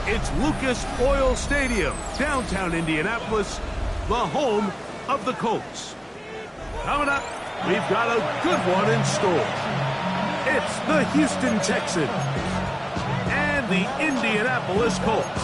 It's Lucas Oil Stadium, downtown Indianapolis, the home of the Colts. Coming up, we've got a good one in store. It's the Houston Texans and the Indianapolis Colts.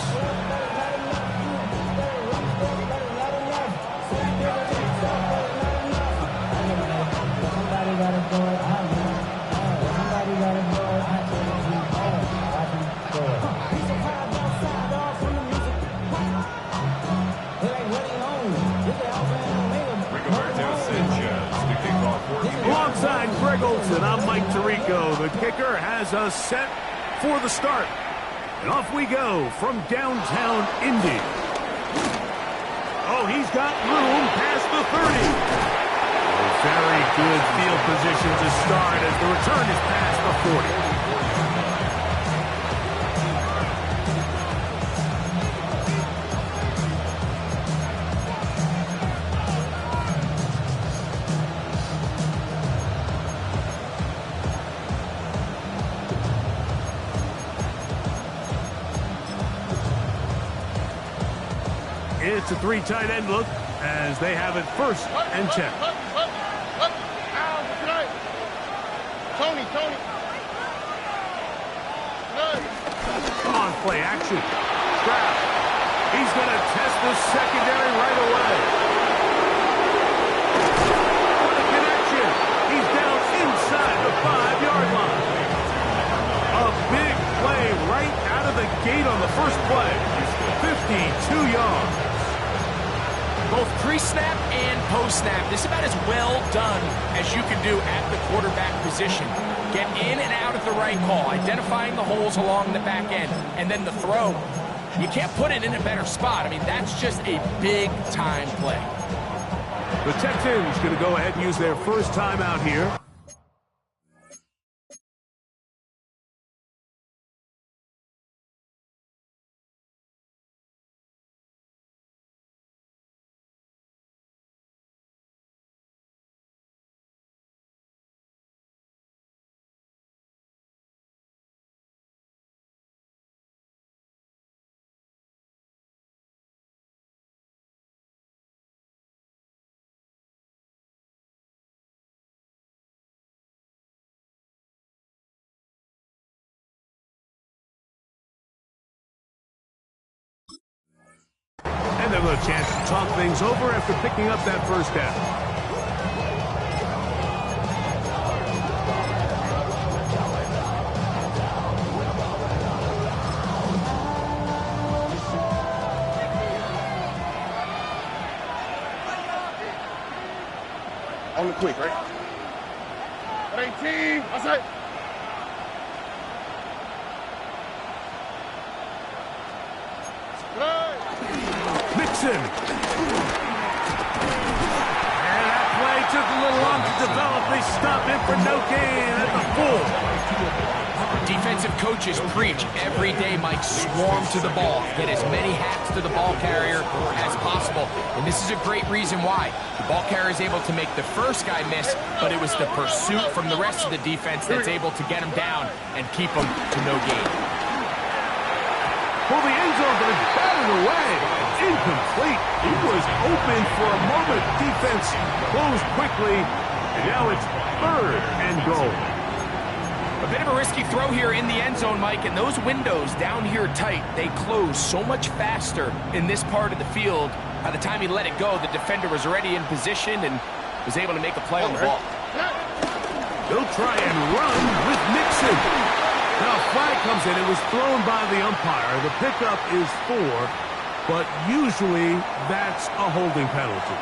Alongside Greg Olson, I'm Mike Tirico. The kicker has us set for the start. And off we go from downtown Indy. Oh, he's got room past the 30. Very good field position to start as the return is past the 40. It's a three tight end look as they have it first and 10. Tony. On play action. Stroud. He's going to test the secondary right away. What a connection. He's down inside the 5-yard line. A big play right out of the gate on the first play. 52 yards. Both pre-snap and post-snap. This is about as well done as you can do at the quarterback position. Get in and out at the right call, identifying the holes along the back end, and then the throw. You can't put it in a better spot. I mean, that's just a big-time play. The Texans going to go ahead and use their first timeout here. And they'll have a chance to talk things over after picking up that first down. On the quick, right? 18, outside. Mixon. And that play took a little long to develop. They stopped it for no gain at the 4. Defensive coaches preach every day, Mike, swarm to the ball. Get as many hats to the ball carrier as possible. And this is a great reason why. The ball carrier is able to make the first guy miss, but it was the pursuit from the rest of the defense that's able to get him down and keep him to no gain. Well, the end zone, but it's batted away. Incomplete. He was open for a moment. Defense closed quickly, and now it's 3rd and goal. A bit of a risky throw here in the end zone, Mike, and those windows down here tight, they close so much faster in this part of the field. By the time he let it go, the defender was already in position and was able to make a play on the ball. They'll try and run with Mixon. Now a flag comes in. It was thrown by the umpire. The pickup is 4, but usually that's a holding penalty.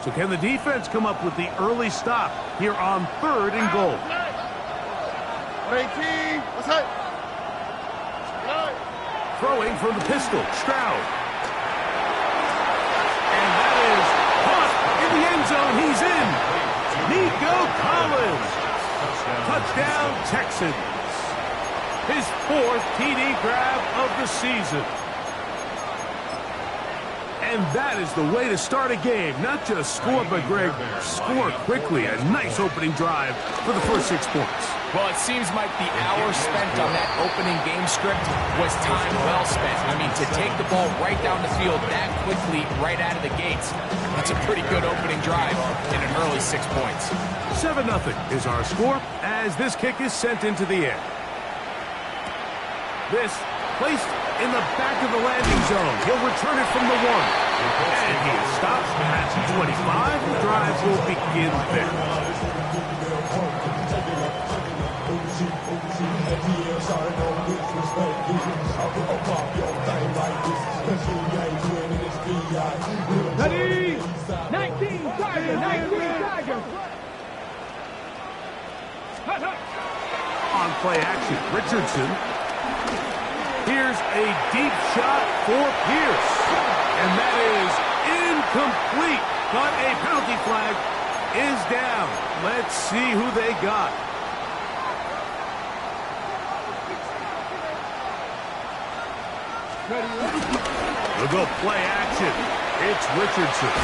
So can the defense come up with the early stop here on 3rd and goal? 18, outside. Throwing from the pistol, Stroud. Touchdown, Texans. His 4th TD grab of the season. And that is the way to start a game. Not just score, but, Greg, score quickly. A nice opening drive for the first 6 points. Well, it seems like the hour spent on that opening game script was time well spent. I mean, to take the ball right down the field that quickly right out of the gates, that's a pretty good opening drive in an early 6 points. 7-0 is our score as this kick is sent into the air. This placed in the back of the landing zone. He'll return it from the 1. And he stops at 25. The drive will begin there. Ready? 19 Tiger, 19 Tiger. On play action, Richardson. Here's a deep shot for Pierce. And that is incomplete. But a penalty flag is down. Let's see who they got. We'll go play action. It's Richardson.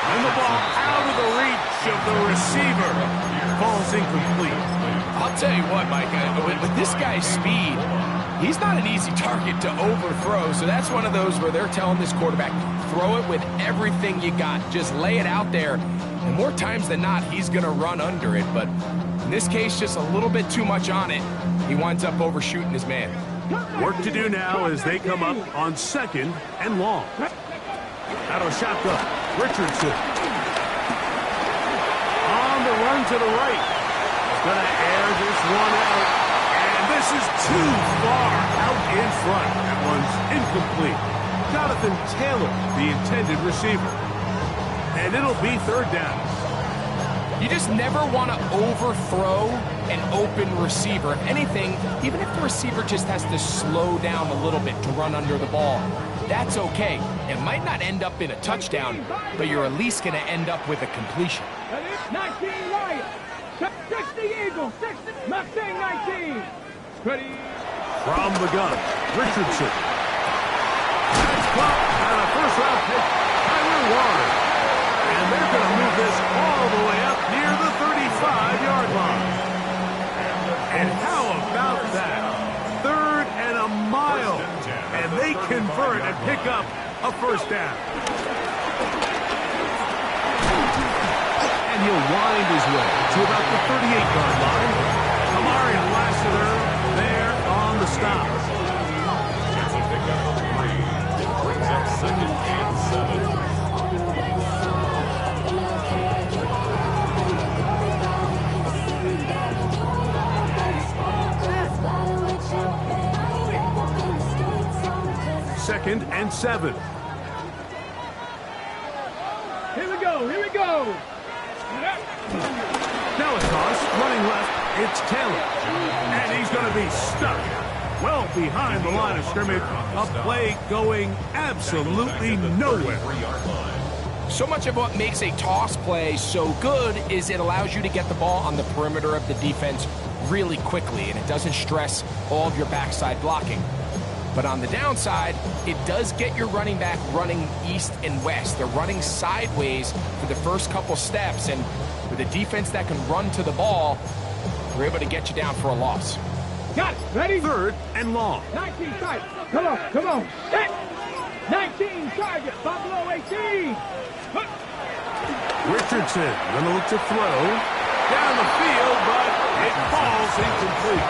And the ball out of the reach of the receiver. Falls incomplete. I'll tell you what, Mike, with this guy's speed, he's not an easy target to overthrow. So that's one of those where they're telling this quarterback, throw it with everything you got. Just lay it out there. And more times than not, he's going to run under it. But in this case, just a little bit too much on it. He winds up overshooting his man. Work to do now as they come up on 2nd and long. Out of shotgun, Richardson. On the run to the right. Going to air this one out. And this is too far out in front. That one's incomplete. Jonathan Taylor, the intended receiver. And it'll be 3rd down. You just never want to overthrow an open receiver. If anything, even if the receiver just has to slow down a little bit to run under the ball, that's okay. It might not end up in a touchdown, but you're at least going to end up with a completion. 19 Lions, 60 Eagles, 60 Mustang 19. Ready? From the gun, Richardson. That's caught on a first-round pick, Tyler Warren. And they're going to move this all the way up near the 35-yard line. And how about that? 3rd and a mile. And they convert and pick up a first down. And he'll wind his way to about the 38-yard line. Amari Lassiter there on the stop. Brings up 2nd and 7. Second and 7. Here we go, here we go. Now a toss, running left, it's Taylor. And he's going to be stuck well behind the line of scrimmage. A play going absolutely nowhere. So much of what makes a toss play so good is it allows you to get the ball on the perimeter of the defense really quickly, and it doesn't stress all of your backside blocking. But on the downside, it does get your running back running east and west. They're running sideways for the first couple steps, and with a defense that can run to the ball, they're able to get you down for a loss. Got it. Ready? 3rd and long. 19 target. Come on, come on. 19 target. Buffalo 18. Richardson going to look to throw down the field, but it falls incomplete.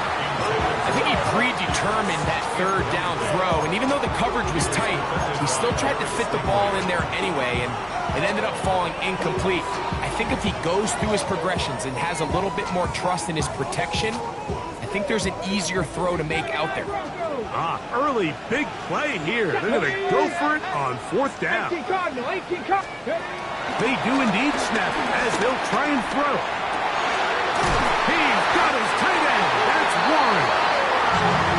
I think he predetermined that 3rd down throw, and even though the coverage was tight, he still tried to fit the ball in there anyway, and it ended up falling incomplete. I think if he goes through his progressions and has a little bit more trust in his protection, I think there's an easier throw to make out there. Early big play here. They're going to go for it on 4th down. 18 Cardinal, 18 Cardinal. They do indeed snap it as they'll try and throw. He's got his tight end. That's Warren.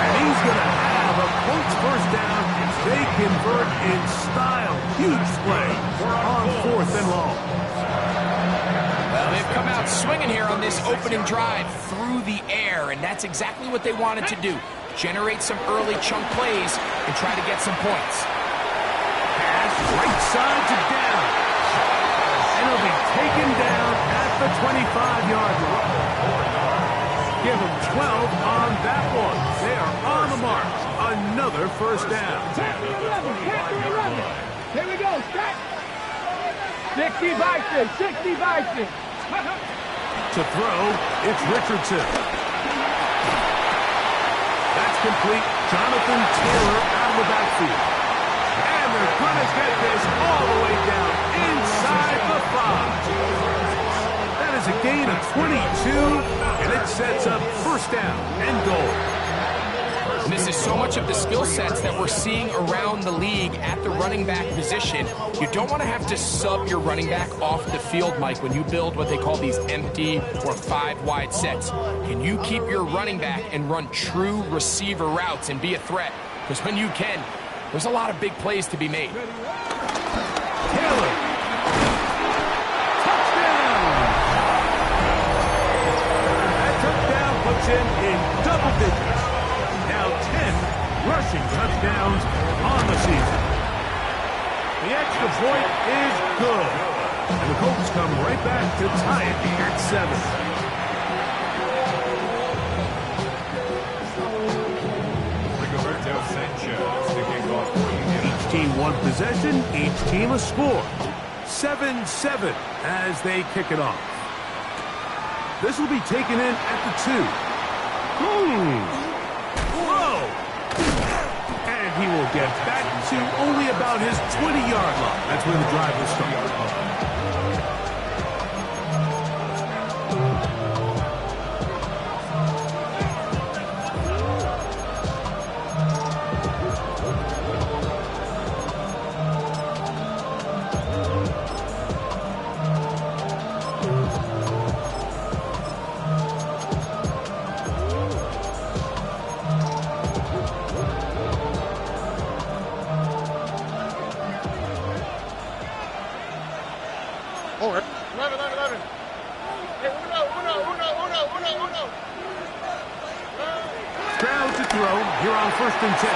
And he's going to have a Colts first down as they convert in style. Huge play on 4th and long. Well, they've come out out swinging here on this opening drive through the air, and that's exactly what they wanted to do. Generate some early chunk plays and try to get some points. Pass right side to down. And he'll be taken down at the 25-yard line. Give him 12 on that one. They are on the mark. Another first down. Pass the 11, pass the 11. Here we go, start. 60 Vikings, 60 Vikings. To throw, it's Richardson. That's complete. Jonathan Taylor out of the backfield. And they're going to get this all the way down inside the 5. That is a gain of 22, and it sets up first down and goal. And this is so much of the skill sets that we're seeing around the league at the running back position. You don't want to have to sub your running back off the field, Mike, when you build what they call these empty or 5-wide sets. Can you keep your running back and run true receiver routes and be a threat? Because when you can, there's a lot of big plays to be made. Taylor. Touchdown! That touchdown puts him in double digits. Now 10 rushing touchdowns on the season. The extra point is good. And the Colts come right back to tie it at 7. Each team one possession, each team a score. 7-7 as they kick it off. This will be taken in at the 2. And he will get back to only about his 20-yard line. That's where the drive will start. Stroud to throw here on 1st and 10.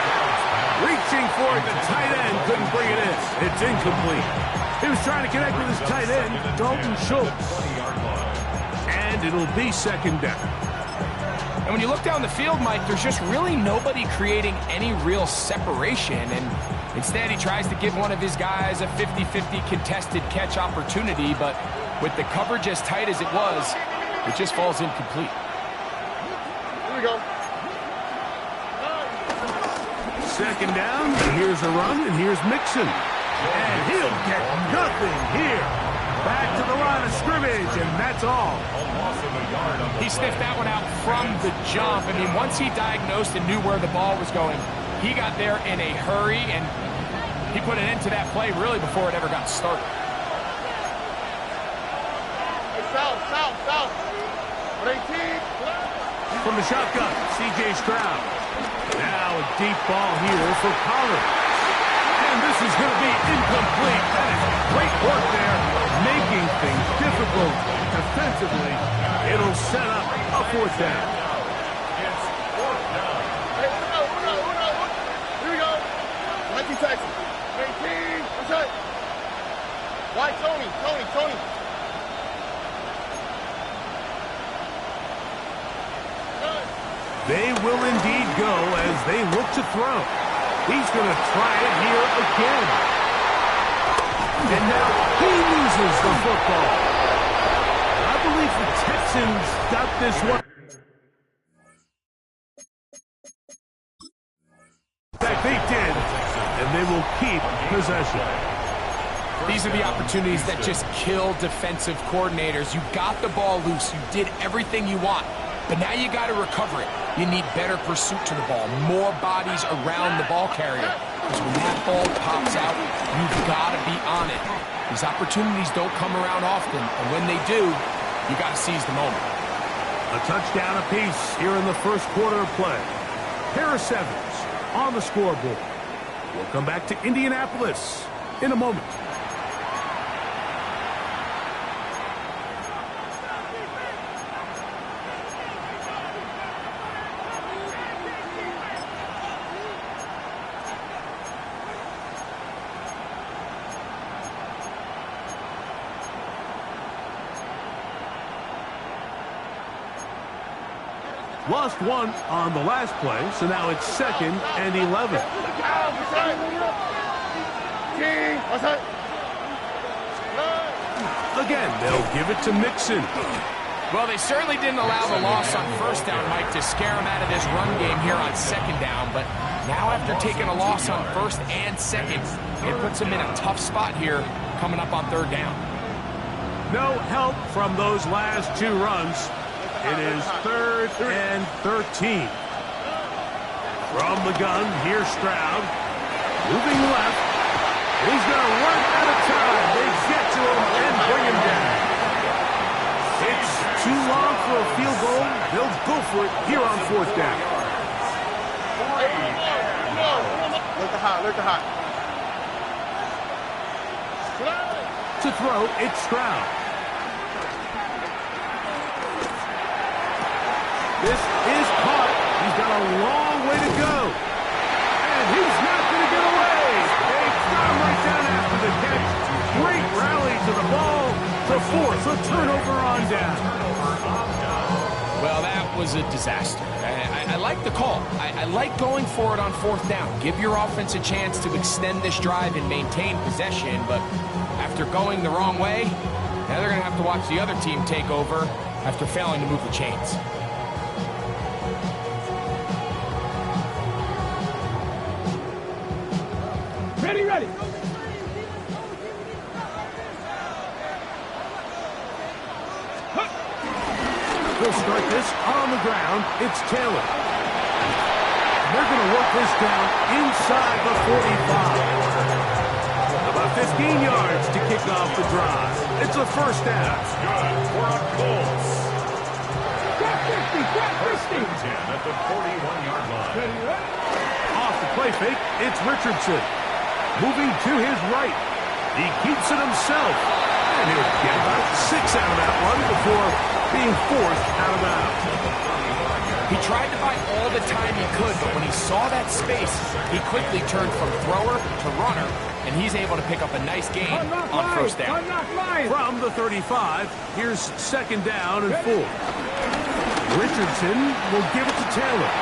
Reaching for it, the tight end couldn't bring it in. It's incomplete. He was trying to connect with his tight end, Dalton Schultz. And it'll be 2nd down. And when you look down the field, Mike, there's just really nobody creating any real separation. And instead, he tries to give one of his guys a 50-50 contested catch opportunity. But with the coverage as tight as it was, it just falls incomplete. Here we go. 2nd down, and here's a run, and here's Mixon. And he'll get nothing here. Back to the line of scrimmage, and that's all. He sniffed that one out from the jump. I mean, once he diagnosed and knew where the ball was going, he got there in a hurry, and he put an end to that play really before it ever got started. South. 18. From the shotgun, C.J. Stroud. Now a deep ball here for Pollard. And this is going to be incomplete. That is great work there, making things difficult defensively. It'll set up a 4th down. Hey, Uno. Here we go. 19 Texas. 18. What's that? Why Tony? They will indeed go as they look to throw. He's going to try it here again. And now he loses the football. I believe the Texans got this one. That they did, and they will keep possession. These are the opportunities that just kill defensive coordinators. You got the ball loose. You did everything you want. But now you got to recover it. You need better pursuit to the ball, more bodies around the ball carrier. Because when that ball pops out, you've got to be on it. These opportunities don't come around often, and when they do, you got to seize the moment. A touchdown apiece here in the first quarter of play. Pair of 7s on the scoreboard. We'll come back to Indianapolis in a moment. Lost one on the last play, so now it's 2nd and 11. Again, they'll give it to Mixon. Well, they certainly didn't allow the loss on 1st down, Mike, to scare him out of this run game here on 2nd down. But now after taking a loss on 1st and 2nd, it puts him in a tough spot here coming up on 3rd down. No help from those last 2 runs. It is 3rd and 13. From the gun, here's Stroud. Moving left. He's going to run out of time. They get to him and bring him down. It's too long for a field goal. They'll go for it here on 4th down. Look the hot, look the hot. To throw, it's Stroud. This is caught. He's got a long way to go. And he's not going to get away. They got him right down after the catch. Great rally to the ball to force a turnover on down. Well, that was a disaster. I like the call. I like going for it on 4th down. Give your offense a chance to extend this drive and maintain possession, but after going the wrong way, now they're going to have to watch the other team take over after failing to move the chains. Ready, ready. They'll start this on the ground. It's Taylor. They're going to work this down inside the 45. About 15 yards to kick off the drive. It's a 1st down. Good for a Colts. Grab 50, grab 50. 10 at the 41-yard line. Ready, ready. Off the play fake, it's Richardson. Moving to his right. He keeps it himself. And he'll get about 6 out of that one before being forced out of bounds. He tried to buy all the time he could, but when he saw that space, he quickly turned from thrower to runner, and he's able to pick up a nice gain on 1st down. From the 35, here's 2nd down and 4. Richardson will give it to Taylor.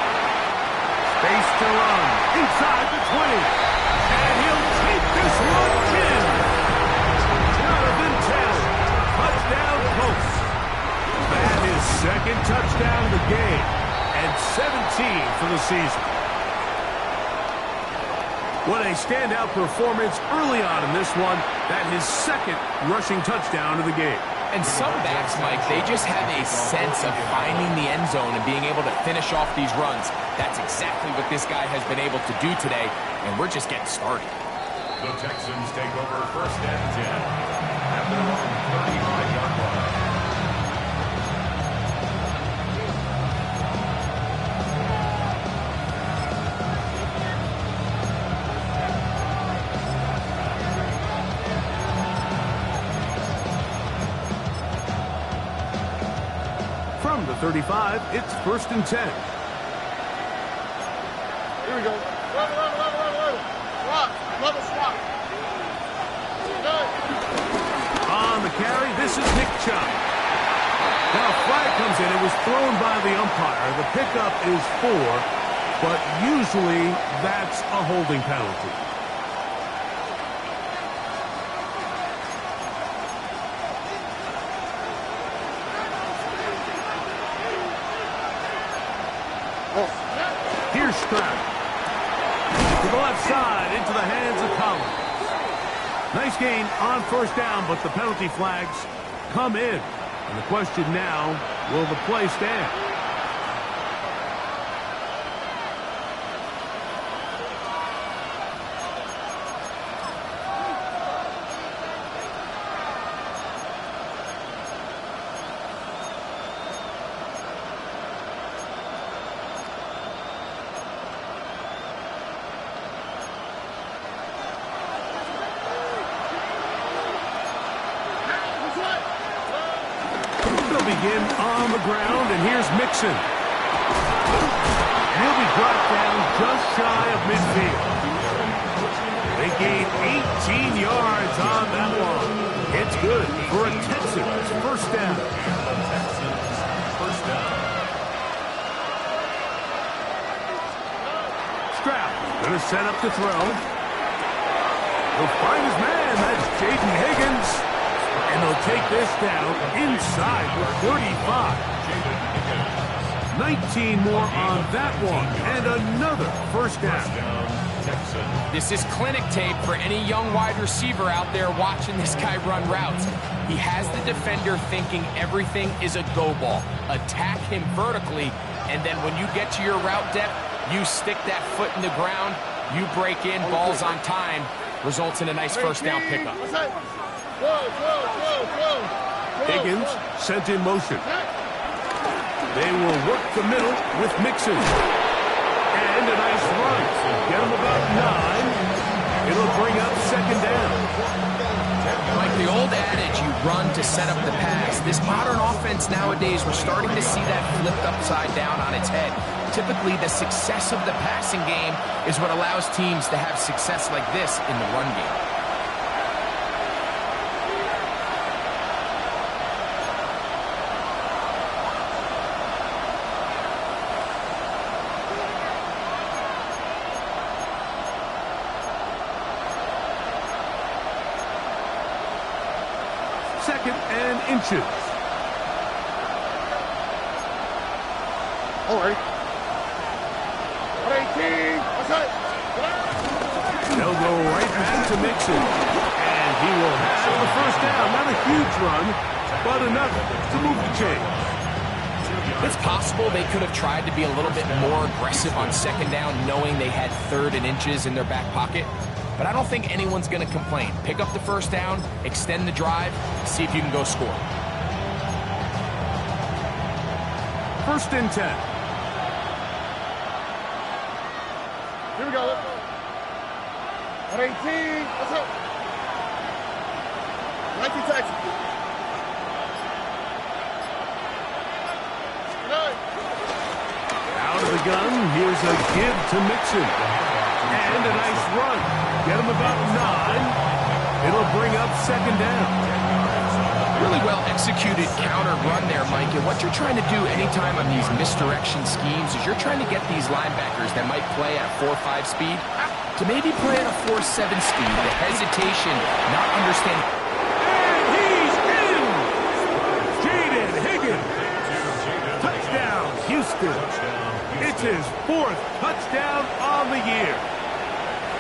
Space to run inside the 20. And he'll take this one in. Jonathan Taylor, touchdown Colts. That is 2nd touchdown of the game and 17 for the season. What a standout performance early on in this one. That his 2nd rushing touchdown of the game. And some backs, Mike, they just have a sense of finding the end zone and being able to finish off these runs. That's exactly what this guy has been able to do today, and we're just getting started. The Texans take over 1st and 10 at their own 35-yard line. From the 35, it's 1st and 10. Here we go. Run. Swap. Another swap. Good. On the carry, this is Nick Chubb. Now a flag comes in. It was thrown by the umpire. The pickup is 4, but usually that's a holding penalty. Here's Stroud. To the left side, into the hands of Collins. Nice gain on 1st down, but the penalty flags come in. And the question now, will the play stand? Begin on the ground, and here's Mixon. He'll be brought down just shy of midfield. They gain 18 yards on that one. It's good for a Texans 1st down. Gonna set up to throw. He'll find his man. That's Jaden Higgins. And they'll take this down inside the 35. 19 more on that one. And another first down. This is clinic tape for any young wide receiver out there watching this guy run routes. He has the defender thinking everything is a go ball. Attack him vertically, and then when you get to your route depth, you stick that foot in the ground, you break in, ball's on time, results in a nice first down pickup. Higgins sent in motion. They will work the middle with Mixon. And a nice run. Get him about 9. It'll bring up second down. Like the old adage, you run to set up the pass. This modern offense nowadays, we're starting to see that flipped upside down on its head. Typically, the success of the passing game is what allows teams to have success like this in the run game. Second and inches. All right. 118. They'll go right back to Mixon. And he will have the first down. Not a huge run, but enough to move the chains. It's possible they could have tried to be a little bit more aggressive on second down, knowing they had third and inches in their back pocket. But I don't think anyone's going to complain. Pick up the first down, extend the drive, see if you can go score. First and 10. Here we go. 118. What's up? 19 Texas. Out of the gun, here's a give to Mixon. And a nice run. Get him about 9. It'll bring up second down. Really well executed counter run there, Mike. And what you're trying to do anytime on these misdirection schemes is you're trying to get these linebackers that might play at a 4.5 speed to maybe play at a 4.7 speed. The hesitation, not understanding. And he's in! Jaden Higgins. Touchdown, Houston. It's his 4th touchdown on the year.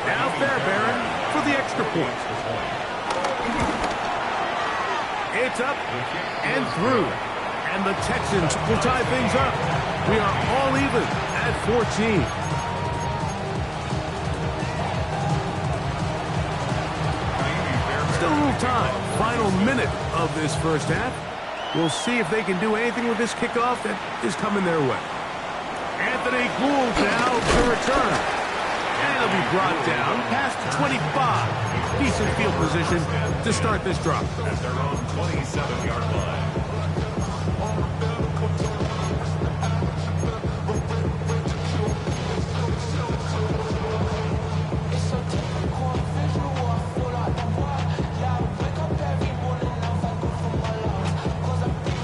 Now Fairbairn for the extra point. It's up and through. And the Texans will tie things up. We are all even at 14. Still a little time. Final minute of this first half. We'll see if they can do anything with this kickoff that is coming their way. Anthony Gould now to return. And he'll be brought down past 25. Decent field position to start this drop. At their own 27-yard line.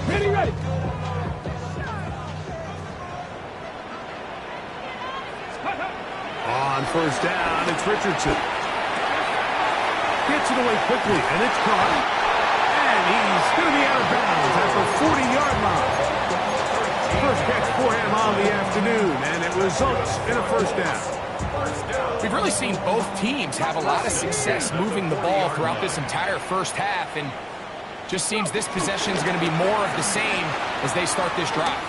Ready. On first down, it's Richardson. Gets it away quickly, and it's caught. And he's going to be out of bounds at the 40-yard line. First catch for him on the afternoon, and it results in a first down. We've really seen both teams have a lot of success moving the ball throughout this entire first half, and just seems this possession is going to be more of the same as they start this drive.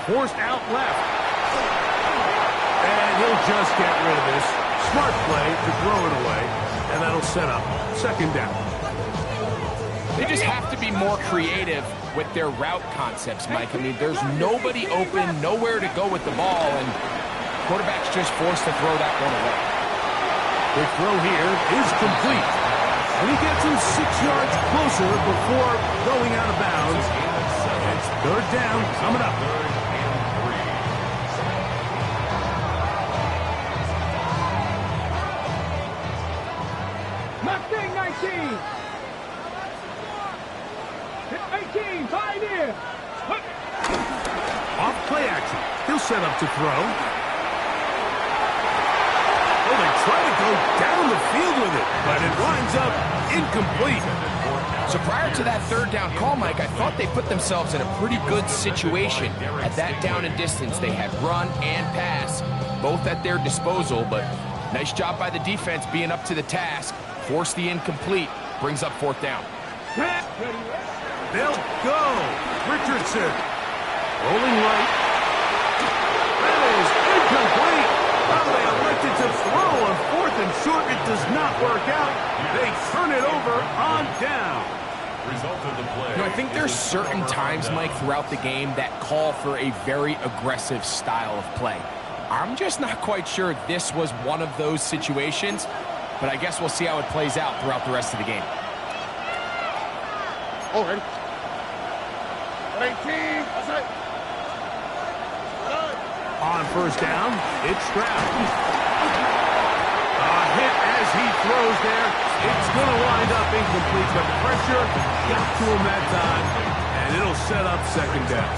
Forced out left. And he'll just get rid of this. Smart play to throw it away, and that'll set up second down. They just have to be more creative with their route concepts, Mike. I mean, there's nobody open, nowhere to go with the ball, and quarterback's just forced to throw that one away. The throw here is complete. And he gets him 6 yards closer before going out of bounds. It's third down coming up. Mustang 19. 18, Pioneer. Off play action. He'll set up to throw. try to go down the field with it, but it winds up incomplete. So prior to that third down call, Mike, I thought they put themselves in a pretty good situation at that down and distance. They had run and pass, both at their disposal, but nice job by the defense being up to the task. Force the incomplete, brings up fourth down. They'll go. Richardson rolling right. That is incomplete. Well, they elected to throw on fourth and short. It does not work out. They turn it over on down. Result of the play. You know, I think there's certain times, Mike, throughout the game that call for a very aggressive style of play. I'm just not quite sure this was one of those situations, but I guess we'll see how it plays out throughout the rest of the game. Oh, ready? 18, that's it. On first down, it's Stroud. A hit as he throws there. It's going to wind up incomplete, but pressure got to him that time, and it'll set up second down.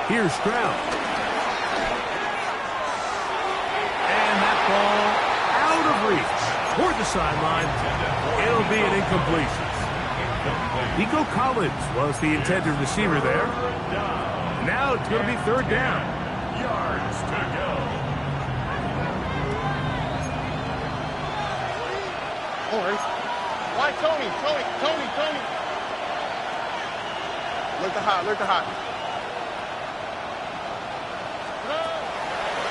Here's Stroud. And that ball out of reach toward the sideline. It'll be an incompletion. Nico Collins was the intended receiver there. Now it's going to be third down. Yards to go. All right. Why Tony? Look the hot.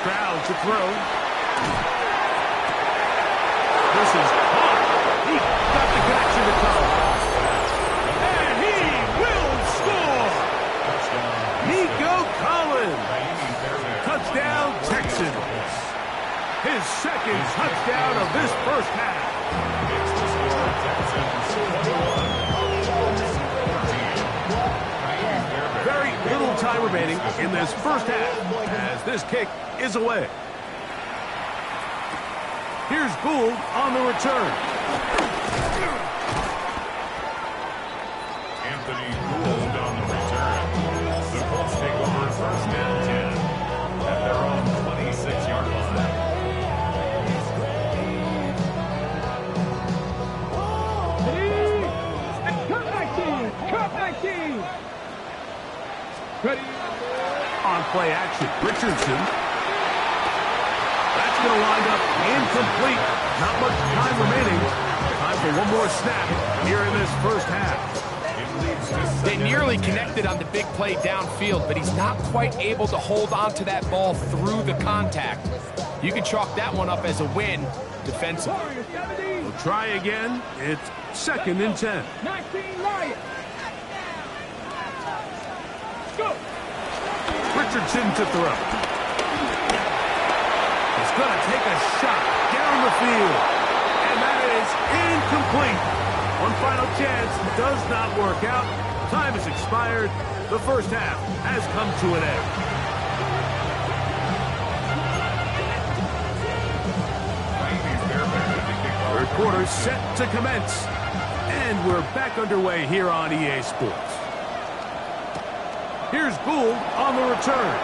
Stroud to throw. This is caught. He got the connection to Collins. And he will score. Nico Collins. Touchdown, Texans. His second touchdown of this first half. Very little time remaining in this first half as this kick is away. Here's Gould on the return. Anthony Gould on the return. The Colts take over first and 10 at their own 26-yard line. Cut 19. Ready. On play action, Richardson. That's going to wind up incomplete. Not much time remaining. Time for one more snap here in this first half. They nearly connected on the big play downfield, but he's not quite able to hold on to that ball through the contact. You can chalk that one up as a win defensively. We'll try again. It's second and 10. 19 Lions. Go. Richardson to throw. He's going to take a shot down the field. And that is incomplete. One final chance does not work out. Time has expired. The first half has come to an end. Third quarter set to commence. And we're back underway here on EA Sports. Here's Gould on the return.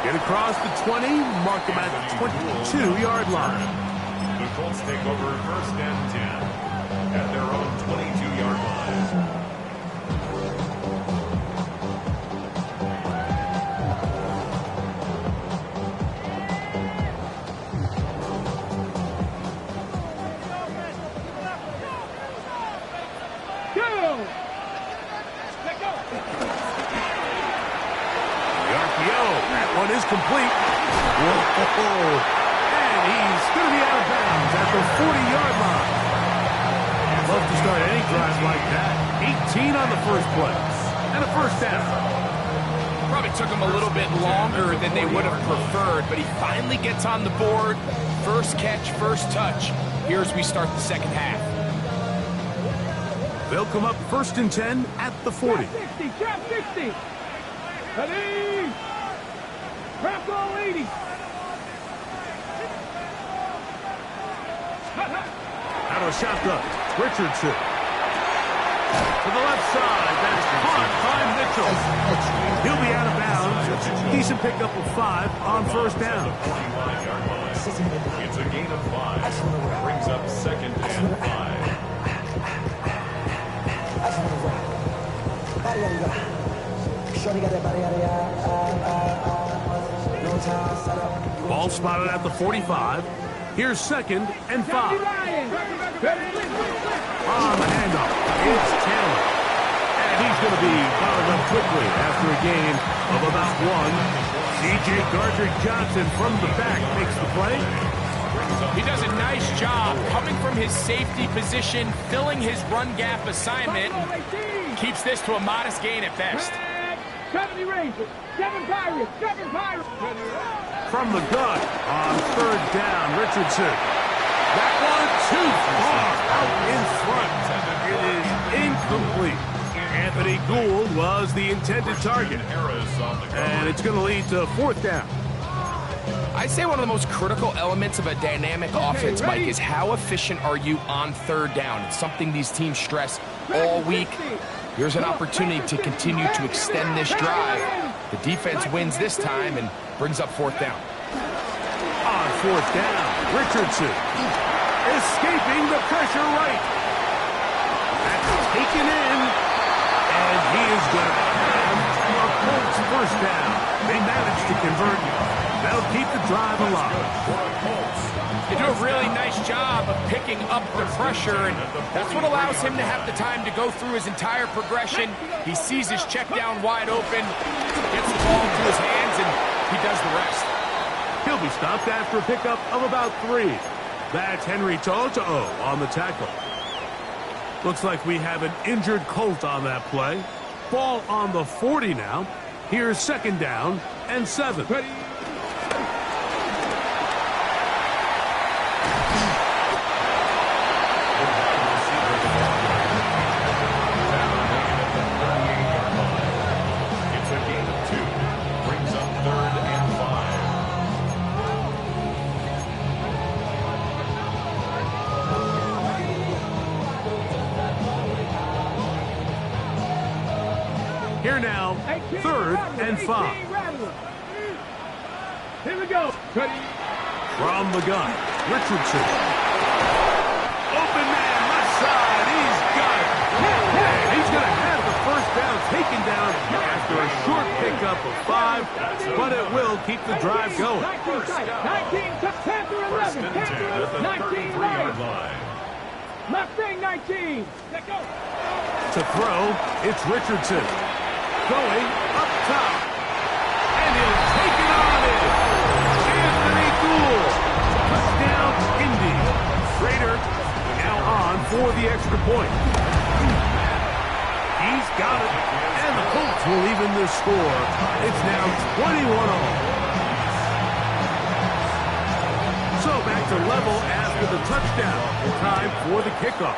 Get across the 20, mark him at the 22-yard line. The Colts take over first and 10 at their own 22-yard line. One is complete. Whoa. And he's going to be out of bounds at the 40-yard line. Love to start any drive like that. 18 on the first play. And a first down. Probably took him a little bit longer than they would have preferred, but he finally gets on the board. First catch, first touch. Here as we start the second half. They'll come up first and 10 at the 40. Trap 60. Ready. Trap goal 80. Out of a shotgun. Richardson. To the left side. That's caught by Mitchell. He'll be out of bounds. Decent pickup of 5 on first down. It's a gain of 5. Brings up 2nd and 5. Ball spotted at the 45. Here's 2nd and 5. On the handoff, it's Taylor. And he's going to be followed up quickly after a gain of about 1. C.J. Gardner-Johnson from the back makes the play. He does a nice job coming from his safety position, filling his run gap assignment, and keeps this to a modest gain at best. 70 Rangers, 7 Pirates, 7 Pirates. From the gun on 3rd down, Richardson. That one too far out in front. It is incomplete. Anthony Gould was the intended target. And it's going to lead to 4th down. I'd say one of the most critical elements of a dynamic offense, Mike, is how efficient are you on 3rd down. It's something these teams stress all week. Here's an opportunity to continue to extend this drive. The defense wins this time and brings up 4th down. On 4th down, Richardson escaping the pressure right. That's taken in, and he is going to have a Colts 1st down. They managed to convert. That'll keep the drive alive. They do a really nice job of picking up the pressure, and that's what allows him to have the time to go through his entire progression. He sees his check down wide open, gets the ball into his hands, and he does the rest. He'll be stopped after a pickup of about 3. That's Henry To'o on the tackle. Looks like we have an injured Colt on that play. Ball on the 40 now. Here's 2nd down and 7. Here now, 3rd and 5. Here we go. From the gun, Richardson. Open man, left side. He's got it. And he's going to have the 1st down taken down after a short pickup of 5, but it will keep the drive going. 19, 10 through 11. 10 through 19, right. Mustang 19. Let's go. To throw, it's Richardson. Going up top. And he'll take it on in. Anthony Gould. Touchdown, Indy. Schrader now on for the extra point. He's got it. And the Colts will even the score. It's now 21-all. So back to level after the touchdown. Time for the kickoff.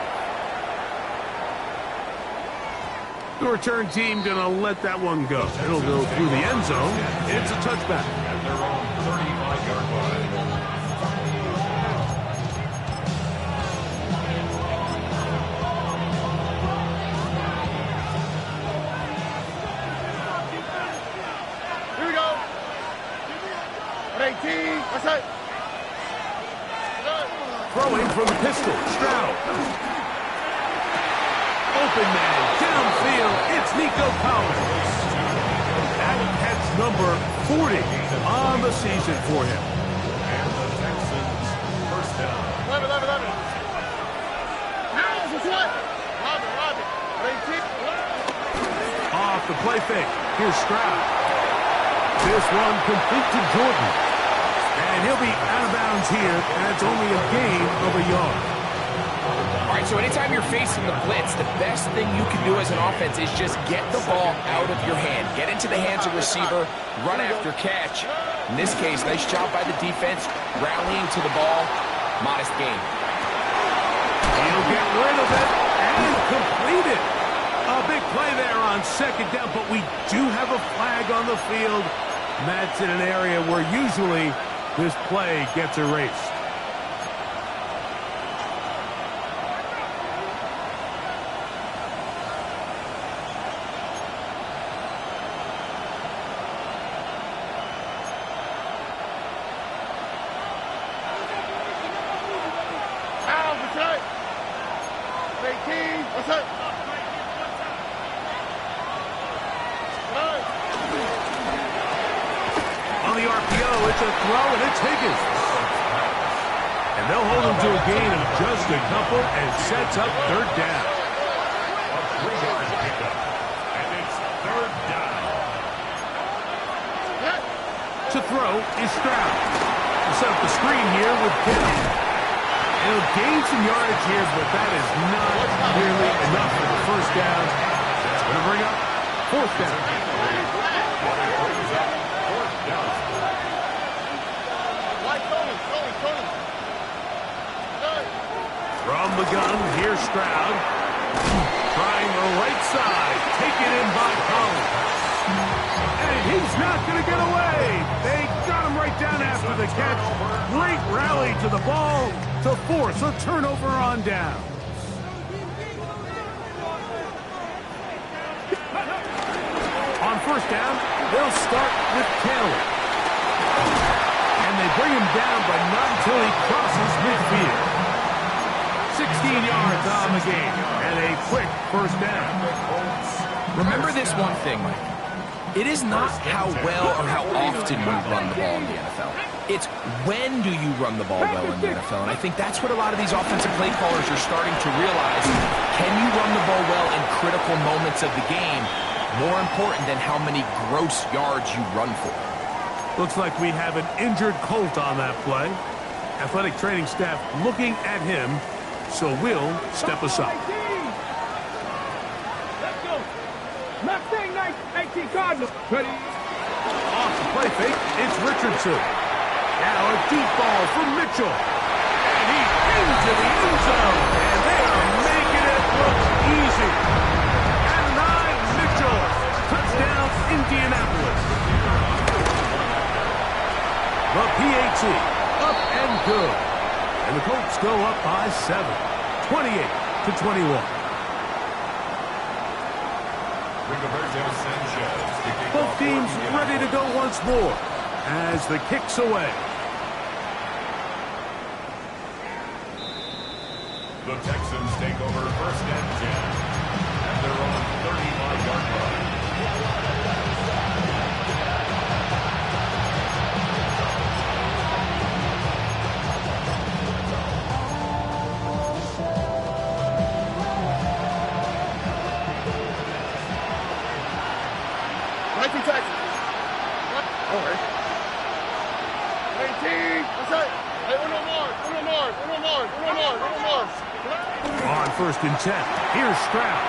The return team going to let that one go. It'll go through the end zone. It's a touchback. At their own 35-yard line. Here we go. At 18. That's it. Throwing from the pistol. Stroud. Open man, downfield, it's Nico Collins. That's number 40 on the season for him. And the Texans 1st down. 11. Now it's a what? Robbie. 18. Off the play fake. Here's Stroud. This one complete to Jordan. And he'll be out of bounds here, and it's only a gain of a yard. All right, so anytime you're facing the blitz, the best thing you can do as an offense is just get the ball out of your hand. Get into the hands of the receiver, run after catch. In this case, nice job by the defense, rallying to the ball. Modest gain. He'll get rid of it and complete it. A big play there on 2nd down, but we do have a flag on the field. And that's in an area where usually this play gets erased. 18, what's that? On the RPO, it's a throw, and it's Higgins. And they'll hold him to a gain of just a couple and sets up third down. A 3-yard pickup, and it's third down. To throw is Stroud. He'll set up the screen here with Kittle. He'll gain some yardage here, but that is not nearly enough for the first down. That's going to bring up fourth down. From the gun, here's Stroud. Trying the right side. Taken in by Collins. And he's not going to get away. They got him right down after the catch. Great rally to the ball to force a turnover on down. On first down, they'll start with Kelly. And they bring him down, but not until he crosses midfield. 16 yards on the game, and a quick first down. Remember this one thing, Mike. It is not how well or how often you run the ball in the NFL. It's when do you run the ball well in the NFL. And I think that's what a lot of these offensive play callers are starting to realize. Can you run the ball well in critical moments of the game? More important than how many gross yards you run for. Looks like we have an injured Colt on that play. Athletic training staff looking at him, so we'll step aside. Let's go. Mustang 19 Cardinals. Ready? Off the play fake, it's Richardson. Now a deep ball from Mitchell. And he's into the end zone. And they are making it look easy. At 9, Mitchell. Touchdown, Indianapolis. The PAT, up and good. And the Colts go up by 7, 28-21. Both teams ready to go once more as the kick's away. The Texans take over first and 10 at their own 35-yard line. On first and 10, here's Stroud.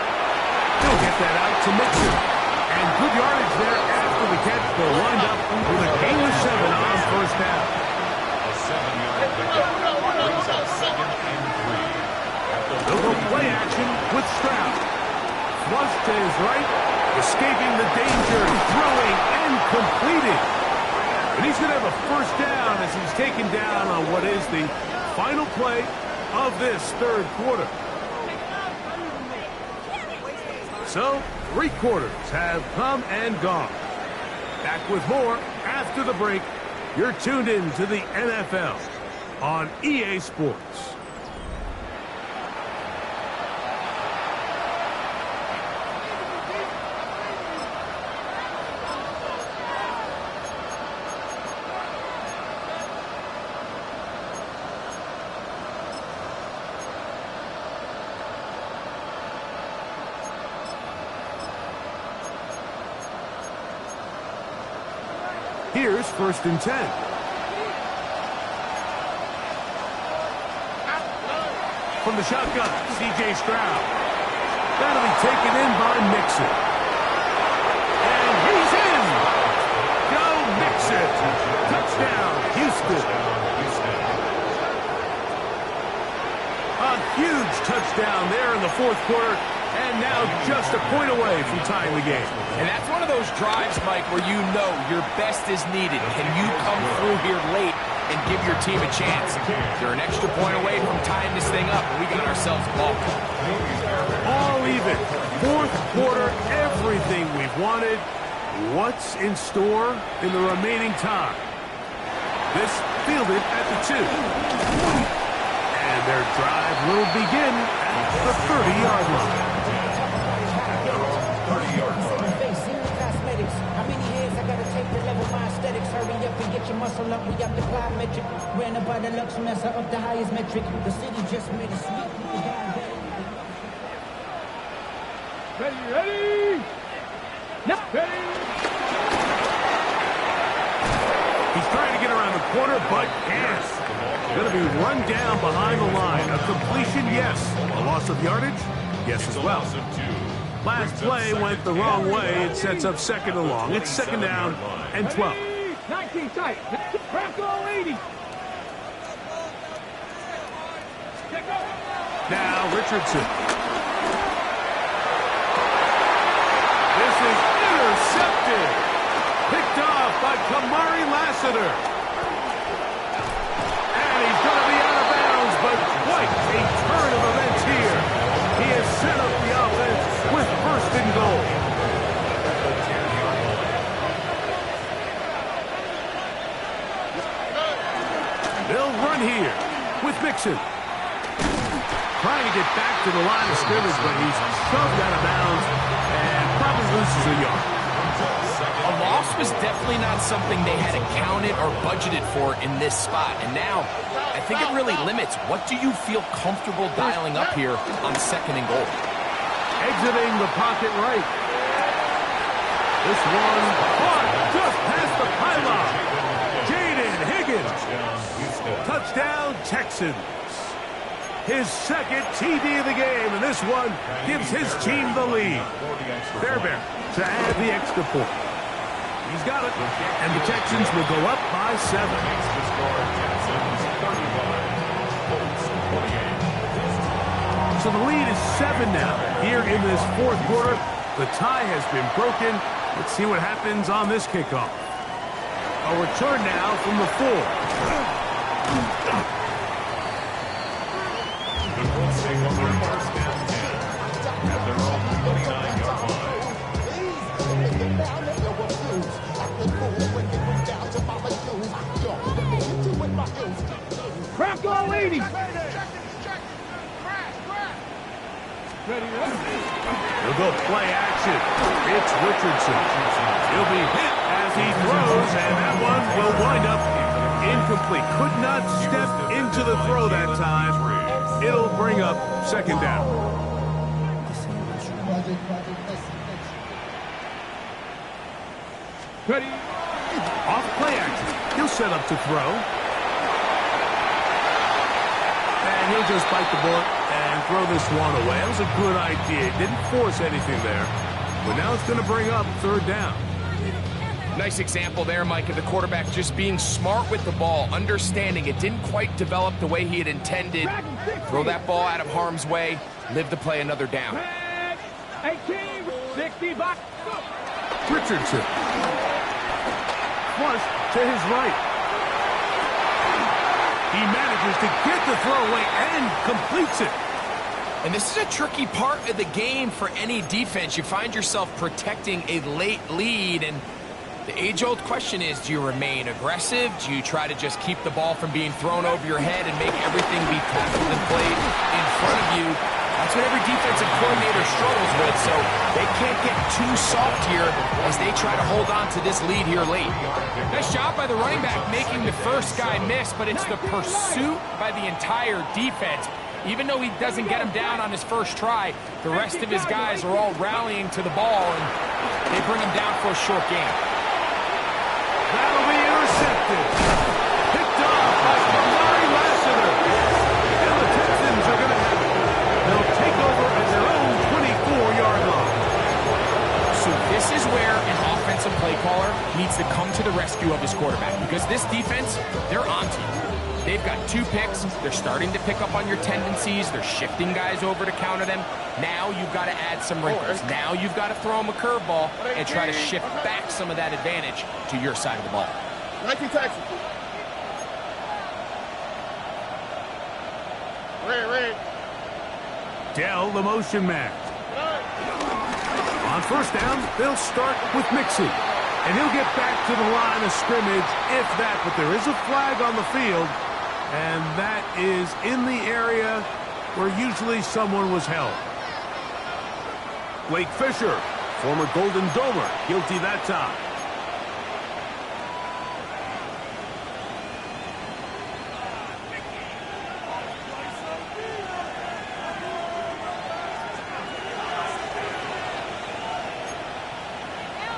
He'll get that out to Mixon. And good yardage there after the catch. They'll wind up with a gain of 7 on first down. A 7-yard pickup brings up second and 3. They'll go play action with Stroud. Flush to his right, escaping the danger, throwing and completing. And he's going to have a first down as he's taken down on what is the final play of this third quarter. So, 3 quarters have come and gone. Back with more after the break. You're tuned in to the NFL on EA Sports. Here's first and 10. From the shotgun, C.J. Stroud. That'll be taken in by Mixon. And he's in! Go Mixon! Touchdown, Houston. A huge touchdown there in the fourth quarter. And now just a point away from tying the game. And that's one of those drives, Mike, where you know your best is needed. Can you come through here late and give your team a chance? They're an extra point away from tying this thing up, and we got ourselves a ball. All even. Fourth quarter, everything we've wanted. What's in store in the remaining time? This fielded at the 2. And their drive will begin at the 30-yard line. At their own 30-yard line. How many years I gotta take to level my aesthetics? Hurry up and get your muscle up. We up the plyometric. Ran up by the Lux Mesa up the highest metric. The city just made a sweep. Ready? Now, ready? He's trying to get around the corner, but can't. Going to be run down behind the line. A completion, yes. A loss of yardage? Yes as well. Last play went the wrong way. It sets up second and long. It's second down and 12. 19 tight. Crack all 80. Now Richardson. This is intercepted. Picked off by Kamari Lassiter. And he's going to be out of bounds, but quite a turn of events here. He has set up the offense with first and goal. They'll run here with Mixon. Trying to get back to the line of scrimmage, but he's shoved out of bounds and probably loses a yard. A loss was definitely not something they had accounted or budgeted for in this spot. And now, I think it really limits. What do you feel comfortable dialing up here on second and goal? Exiting the pocket right. This one caught just past the pylon. Jaden Higgins. Touchdown, Texans. His second TD of the game, and this one gives his team the lead. Fairbairn to add the extra point. He's got it, and the Texans will go up by 7. So the lead is 7 now. Here in this fourth quarter, the tie has been broken. Let's see what happens on this kickoff. A return now from the 4. The Colts take over first and 10 at their own 29-yard line. Crack all 80. Ready? He'll go play action. It's Richardson. He'll be hit as he throws, and that one will wind up incomplete. Could not step into the throw that time. It'll bring up second down. Ready? Off play action. He'll set up to throw. And he'll just bite the bullet and throw this one away. That was a good idea. Didn't force anything there. But now it's going to bring up third down. Nice example there, Mike, of the quarterback just being smart with the ball, understanding it didn't quite develop the way he had intended. Throw that ball out of harm's way, live to play another down. 18, 60 back. Richardson. Flush to his right. He manages to get the throw away and completes it. And this is a tricky part of the game for any defense. You find yourself protecting a late lead, and the age-old question is, do you remain aggressive? Do you try to just keep the ball from being thrown over your head and make everything be tackled and played in front of you? That's what every defensive coordinator struggles with, so they can't get too soft here as they try to hold on to this lead here late. Nice job by the running back making the first guy miss, but it's the pursuit by the entire defense. Even though he doesn't get him down on his first try, the rest of his guys are all rallying to the ball, and they bring him down for a short game. That'll be intercepted. Picked off by Kamari Lassiter. And the Texans are going to have it. They'll take over at their own 24-yard line. So this is where an offensive play caller needs to come to the rescue of his quarterback, because this defense, they're on to you. They've got 2 picks. They're starting to pick up on your tendencies. They're shifting guys over to counter them. Now you've got to add some wrinkles. Now you've got to throw them a curveball and try to shift back some of that advantage to your side of the ball. 19 Texans. Red. Dell, the motion man. On first down, they'll start with Mixon. And he'll get back to the line of scrimmage, if that. But there is a flag on the field. And that is in the area where usually someone was held. Blake Fisher, former Golden Domer, guilty that time.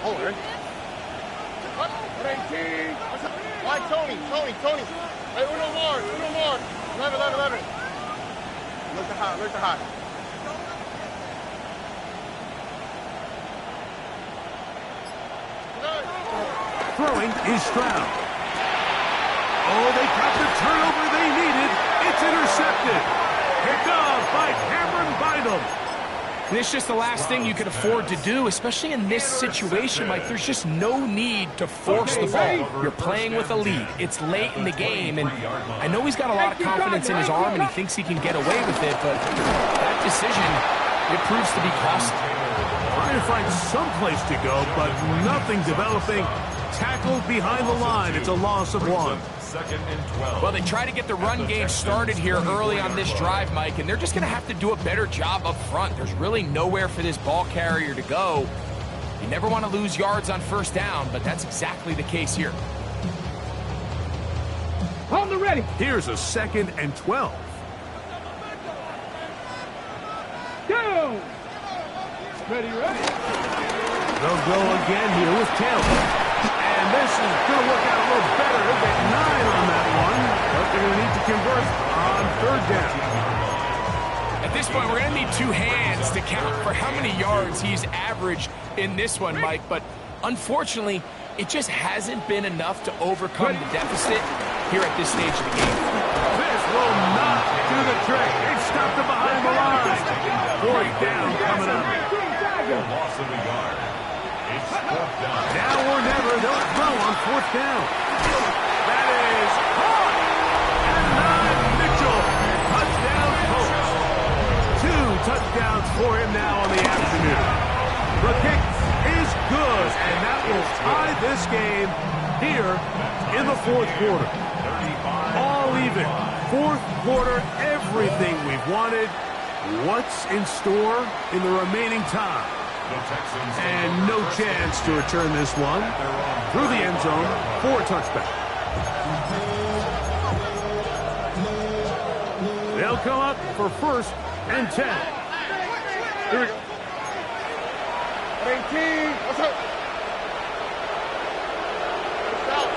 Over. 18. Why Tony? Hey, uno more. 11. Look to high. Throwing is Stroud. Oh, they got the turnover they needed. It's intercepted. Picked off by Cameron Bynum. And it's just the last thing you could afford to do, especially in this situation, Mike. There's just no need to force the ball. You're playing with a lead. It's late in the game, and I know he's got a lot of confidence in his arm, and he thinks he can get away with it, but that decision, it proves to be costly. Trying to find some place to go, but nothing developing. Tackled behind the line. It's a loss of 1. Second and 12. Well, they try to get the run game started here early on this drive, Mike, and they're just going to have to do a better job up front. There's really nowhere for this ball carrier to go. You never want to lose yards on first down, but that's exactly the case here. On the ready. Here's a 2nd and 12. Go. Ready. They'll go again here with Taylor. And this is going to work out a little better. They'll get 9 on that one, but they're going to need to convert on 3rd down. At this point, we're going to need 2 hands to count for how many yards he's averaged in this one, Mike. But unfortunately, it just hasn't been enough to overcome the deficit here at this stage of the game. This will not do the trick. They've stopped it behind the line. 4th down coming up. Loss of a yard. It's 4th down. Now or never, they'll throw on 4th down. That is caught. And 9, Mitchell. Touchdown, Colts. 2 touchdowns for him now on the afternoon. The kick is good, and that will tie this game here in the 4th quarter. All even. 4th quarter, everything we've wanted. What's in store in the remaining time? And no chance to return this one through the end zone for a touchback. They'll come up for 1st and 10. Here we go. 18. What's up? South.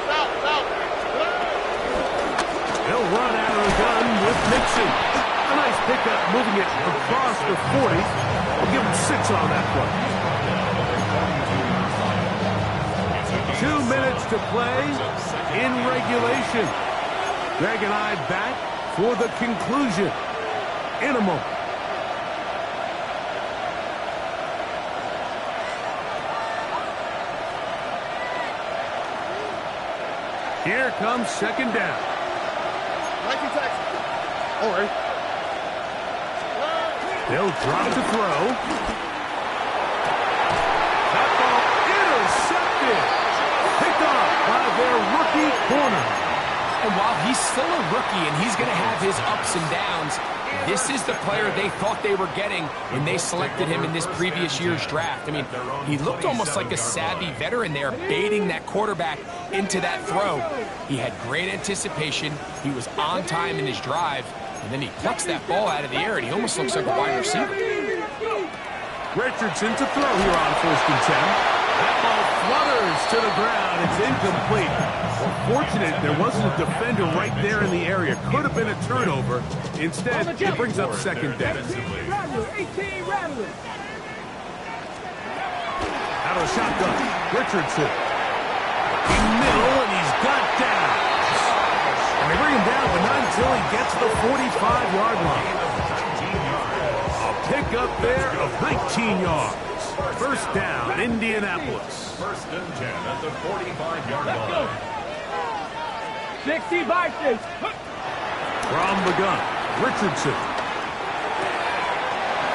They'll run out of the gun with Nixon. A nice pickup, moving it across the 40. We'll give him 6 on that one. 2 minutes to play in regulation. Greg and I back for the conclusion in a moment. Here comes 2nd down. 19 Texas. All right. They'll drop to throw. That ball intercepted. Picked off by their rookie corner. And while he's still a rookie and he's going to have his ups and downs, this is the player they thought they were getting when they selected him in this previous year's draft. I mean, he looked almost like a savvy veteran there, baiting that quarterback into that throw. He had great anticipation. He was on time in his drive. And then he plucks that ball out of the air, and he almost looks like a wide receiver. Richardson to throw here on 1st and 10. That ball flutters to the ground. It's incomplete. Fortunate there wasn't a defender right there in the area. Could have been a turnover. Instead, it brings up 2nd down. Out of the shotgun, Richardson. In middle, and he's got down. And they bring him down, but not until he gets the 45-yard line. A pickup there of 19 yards. 1st down, Indianapolis. 1st and 10 at the 45-yard line. 60 by 6. From the gun, Richardson.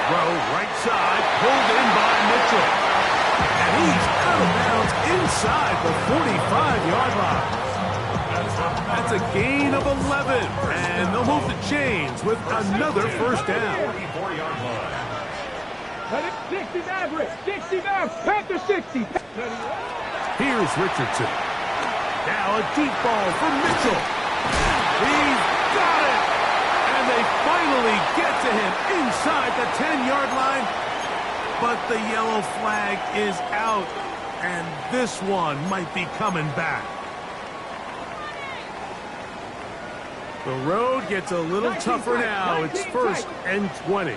Throw right side, pulled in by Mitchell. And he's out of bounds inside the 45-yard line. That's That's a gain of 11. And they'll move the chains with another first down. 44-yard line. 60 Maverick, 60 Maverick, Panther 60. Here's Richardson. Now a deep ball for Mitchell. He's got it. And they finally get to him inside the 10-yard line. But the yellow flag is out. And this one might be coming back. The road gets a little tougher now. It's 1st and 20.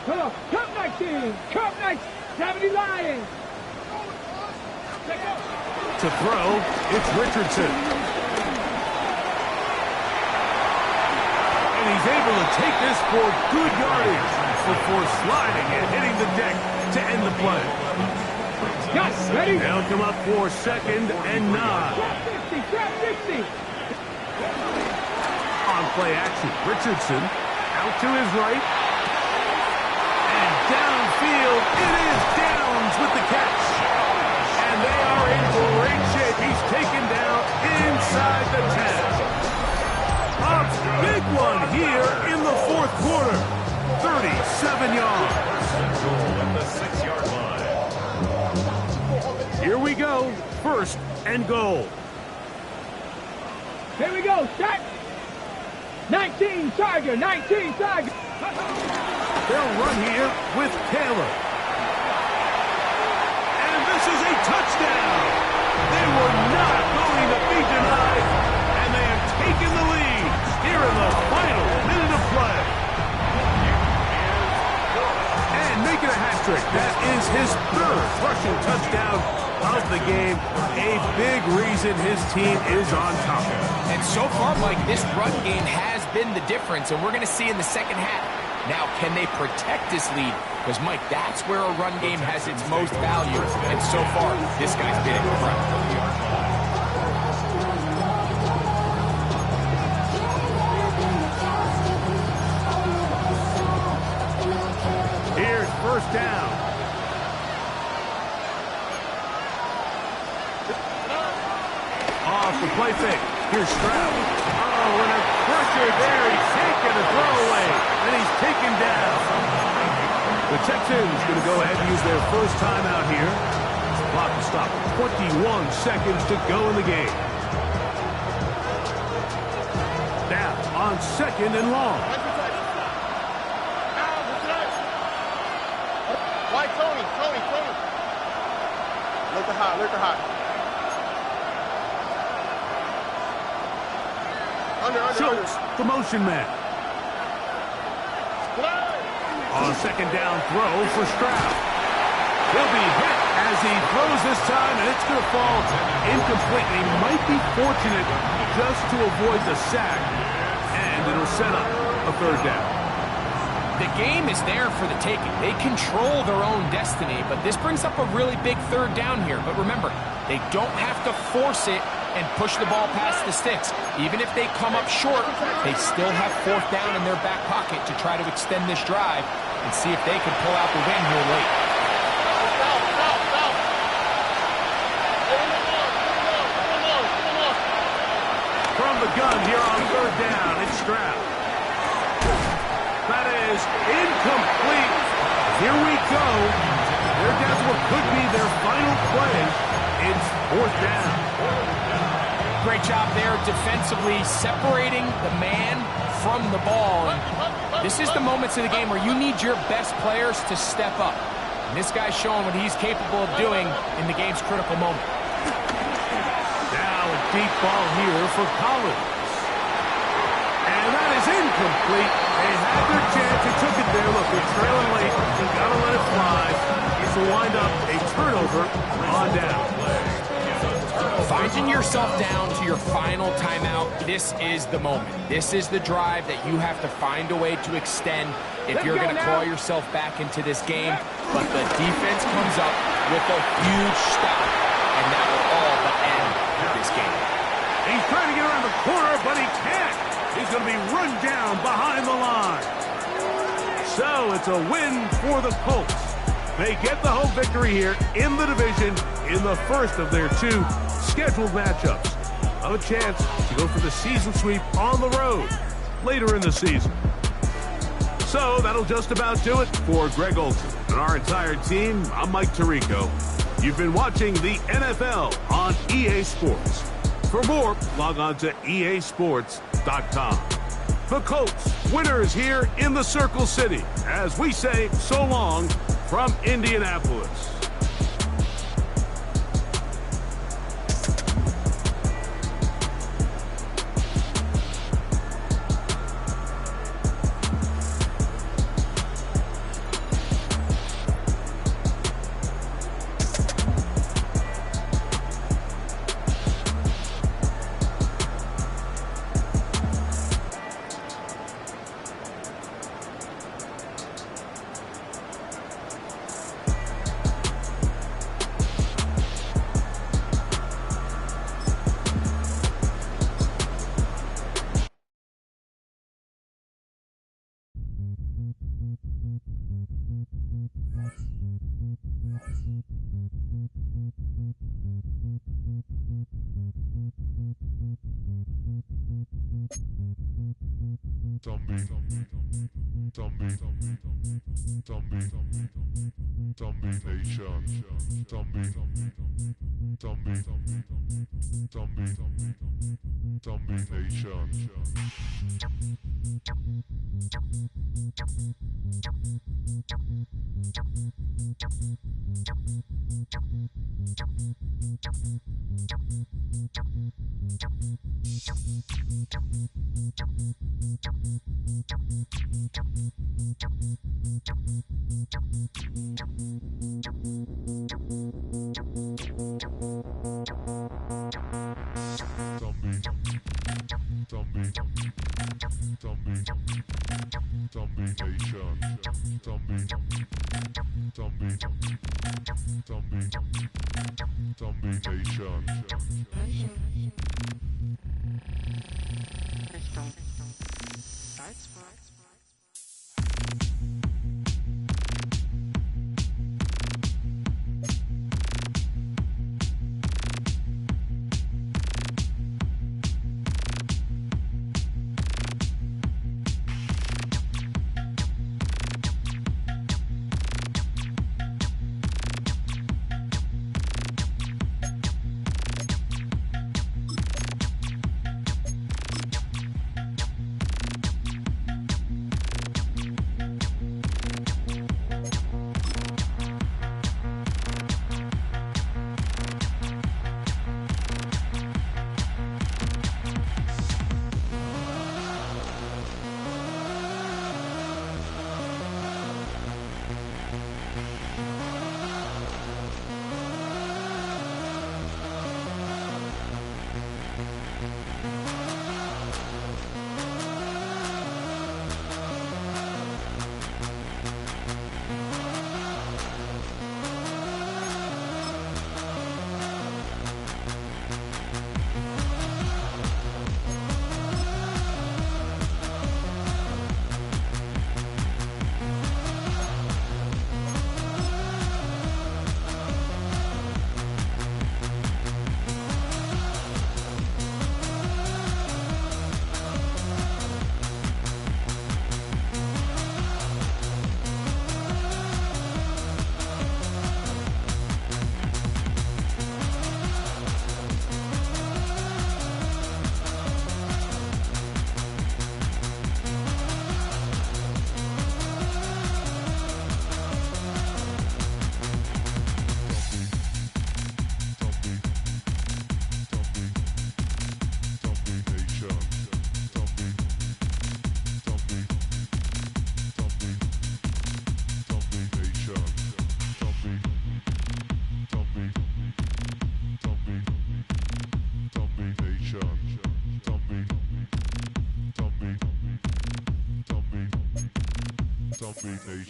Come 19, come 19, 70 Lions. To throw, it's Richardson. And he's able to take this for good yardage before sliding and hitting the deck to end the play. Yes, ready? They'll come up for 2nd and 9. Trap 60. On play action, Richardson out to his right. And downfield, it is Downs with the catch. And they are in great shape. He's taken down inside the 10. A big one here in the 4th quarter. 37 yards. Goal at the 6-yard line. Here we go. 1st and goal. Here we go, start. 19 Tiger, 19 Tiger. They'll run here with Taylor. And this is a touchdown. They were not going to be denied. And they have taken the lead here in the final minute of play. And making a hat trick. That is his 3rd rushing touchdown of the game. A big reason his team is on top. And so far, Mike, this run game has been the difference, and we're going to see in the second half. Now, can they protect this lead? Because, Mike, that's where a run game has its most value. And so far, this guy's been in the front. Here's 1st down. Off the play fake. Here's Stroud. Oh, and a pressure there. He's taken a throwaway. And he's taken down. The Texans going to go ahead and use their first timeout here. Clock to stop. 21 seconds to go in the game. Now on 2nd and long. White Tony. Look high. Under. Schultz, the motion man. On 2nd down throw for Stroud. He'll be hit as he throws this time, and it's going to fall incomplete. He might be fortunate just to avoid the sack, and it'll set up a 3rd down. The game is there for the taking. They control their own destiny, but this brings up a really big 3rd down here. But remember, they don't have to force it and push the ball past the sticks. Even if they come up short, they still have 4th down in their back pocket to try to extend this drive and see if they can pull out the win here late. From the gun here on 3rd down, it's Stroud. That is incomplete. Here we go. They're down to what could be their final play. It's 4th down. Great job there defensively, separating the man from the ball. And this is the moments of the game where you need your best players to step up. And this guy's showing what he's capable of doing in the game's critical moment. Now a deep ball here for Collins. And that is incomplete. They had their chance. They took it there. Look, they're trailing late. You got to let it fly. It's a wind up, a turnover on down. Finding yourself down to your final timeout, this is the moment. This is the drive that you have to find a way to extend if you're going to claw yourself back into this game. But the defense comes up with a huge stop, and that will all but end this game. He's trying to get around the corner, but he can't. He's going to be run down behind the line. So it's a win for the Colts. They get the home victory here in the division in the first of their 2 scheduled matchups. A chance to go for the season sweep on the road later in the season. So that'll just about do it for Greg Olson and our entire team. I'm Mike Tirico. You've been watching the NFL on EA Sports. For more, log on to easports.com. The Colts, winners here in the Circle City, as we say so long from Indianapolis.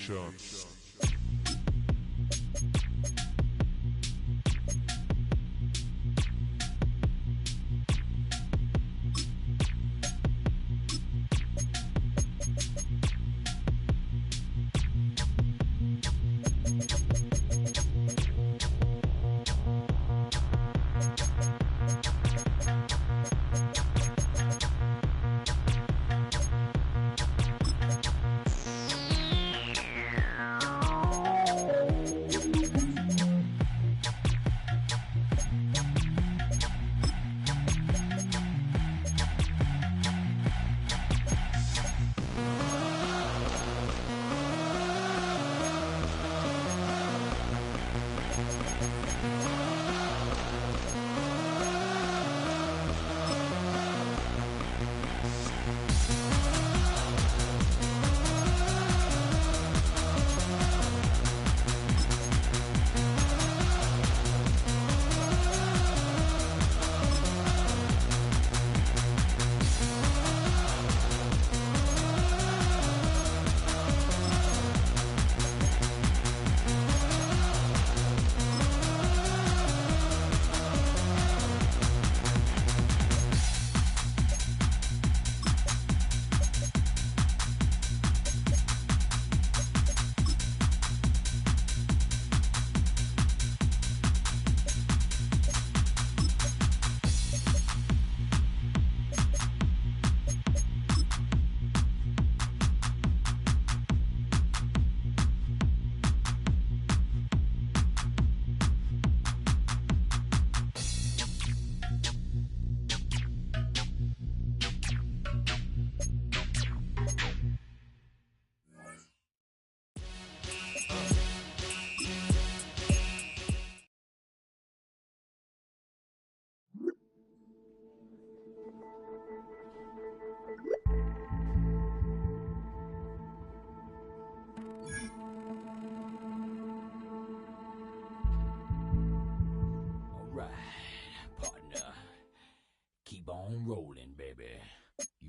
Nation.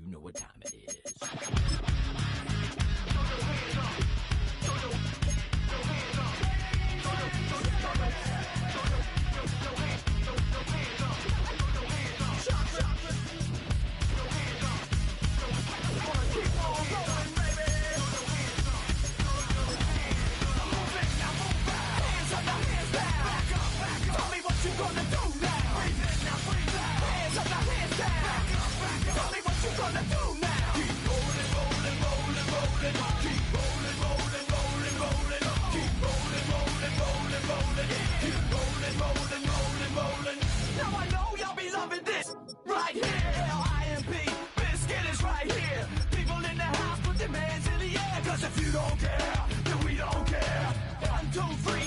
You know what time it is. Now I know y'all be loving this right here. L-I-M-P, Biscuit is right here. People in the house, put their hands in the air. Cause if you don't care, then we don't care. 1, 2, 3.